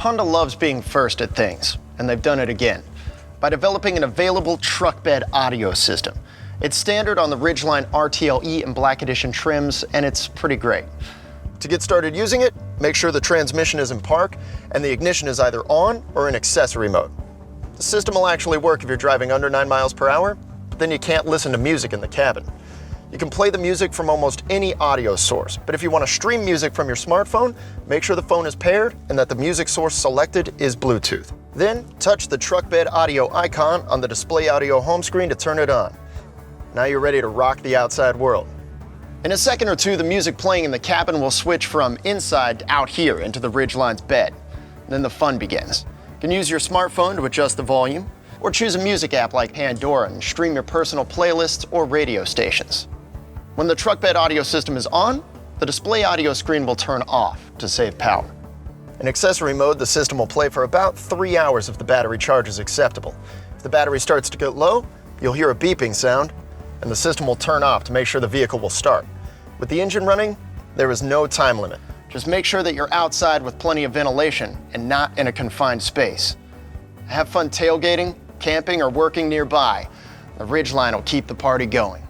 Honda loves being first at things, and they've done it again by developing an available truck bed audio system. It's standard on the Ridgeline RTLE and Black Edition trims, and it's pretty great. To get started using it, make sure the transmission is in park and the ignition is either on or in accessory mode. The system will actually work if you're driving under 9 miles per hour, but then you can't listen to music in the cabin. You can play the music from almost any audio source, but if you want to stream music from your smartphone, make sure the phone is paired and that the music source selected is Bluetooth. Then touch the truck bed audio icon on the display audio home screen to turn it on. Now you're ready to rock the outside world. In a second or two, the music playing in the cabin will switch from inside to out here into the Ridgeline's bed. Then the fun begins. You can use your smartphone to adjust the volume, or choose a music app like Pandora and stream your personal playlists or radio stations. When the truck bed audio system is on, the display audio screen will turn off to save power. In accessory mode, the system will play for about 3 hours if the battery charge is acceptable. If the battery starts to get low, you'll hear a beeping sound, and the system will turn off to make sure the vehicle will start. With the engine running, there is no time limit. Just make sure that you're outside with plenty of ventilation and not in a confined space. Have fun tailgating, camping, or working nearby. The Ridgeline will keep the party going.